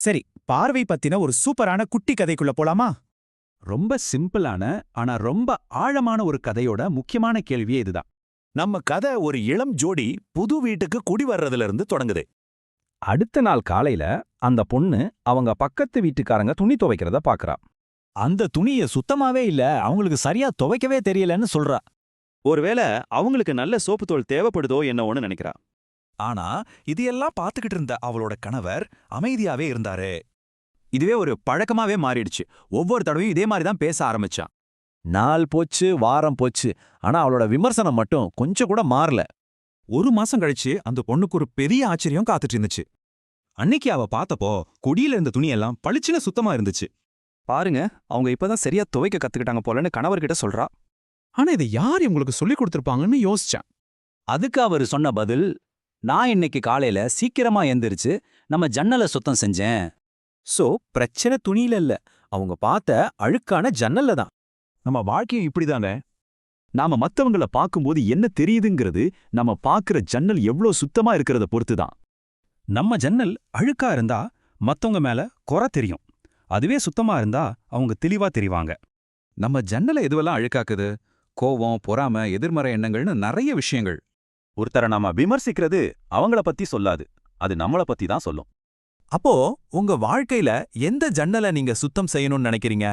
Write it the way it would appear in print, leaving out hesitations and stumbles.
சரி, பார்வை பத்தின ஒரு சூப்பரான குட்டி கதைக்குள்ள போலாமா? ரொம்ப சிம்பிளான ஆனா ரொம்ப ஆழமான ஒரு கதையோட முக்கியமான கேள்வியே இதுதான். நம்ம கதை ஒரு இளம் ஜோடி புது வீட்டுக்கு குடி வர்றதுல இருந்து தொடங்குது. அடுத்த நாள் காலையில அந்த பொண்ணு அவங்க பக்கத்து வீட்டுக்காரங்க துணி துவைக்கிறத பாக்குறா. அந்த துணிய சுத்தமாவே இல்ல, அவங்களுக்கு சரியா துவைக்கவே தெரியலன்னு சொல்றா. ஒருவேளை அவங்களுக்கு நல்ல சோப்பு தூள் தேவைப்படுதோ என்னவோன்னு நினைக்கிறா. ஆனா இதையெல்லாம் பார்த்துக்கிட்டு இருந்த அவளோட கணவர் அமைதியாவே இருந்தாரு. இதுவே ஒரு பழக்கமாவே மாறிடுச்சு. ஒவ்வொரு தடவையும் இதே மாதிரி தான் பேச ஆரம்பிச்சான். நாள் போச்சு, வாரம் போச்சு, ஆனா அவளோட விமர்சனம் மட்டும் கொஞ்சம் கூட மாறல. ஒரு மாசம் கழிச்சு அந்த பொண்ணுக்கு ஒரு பெரிய ஆச்சரியம் காத்துட்டு இருந்துச்சு. அன்னைக்கு அவ பார்த்தப்போ குடியில இருந்த துணியெல்லாம் பளிச்சுன்னு சுத்தமா இருந்துச்சு. பாருங்க, அவங்க இப்பதான் சரியா துவைக்க கத்துக்கிட்டாங்க போலன்னு கணவர்கிட்ட சொல்றா. ஆனா இதை யார் உங்களுக்கு சொல்லி கொடுத்திருப்பாங்கன்னு யோசிச்சேன். அதுக்கு அவரு சொன்ன பதில், நான் இன்னைக்கு காலையில சீக்கிரமா எந்திரிச்சு நம்ம ஜன்னலை சுத்தம் செஞ்சேன். சோ பிரச்சனை துணியில இல்ல, அவங்க பார்த்த அழுக்கான ஜன்னல்ல தான். நம்ம வாழ்க்கையும் இப்படிதானே. நாம மத்தவங்கள பார்க்கும்போது என்ன தெரியுதுங்கிறது நம்ம பார்க்கிற ஜன்னல் எவ்ளோ சுத்தமா இருக்கிறத பொறுத்துதான். நம்ம ஜன்னல் அழுக்கா இருந்தா மத்தவங்க மேல குறை தெரியும். அதுவே சுத்தமா இருந்தா அவங்க தெளிவா தெரிவாங்க. நம்ம ஜன்னலை எதுவெல்லாம் அழுக்காக்குது? கோவம், பொறாம, எதிர்மறை எண்ணங்கள்னு நிறைய விஷயங்கள். ஒருத்தரை நாம விமர்சிக்கிறது அவங்கள பத்தி சொல்லாது, அது நம்மள பத்தி தான் சொல்லும். அப்போ உங்க வாழ்க்கையில எந்த ஜன்னலை நீங்க சுத்தம் செய்யணும்னு நினைக்கிறீங்க?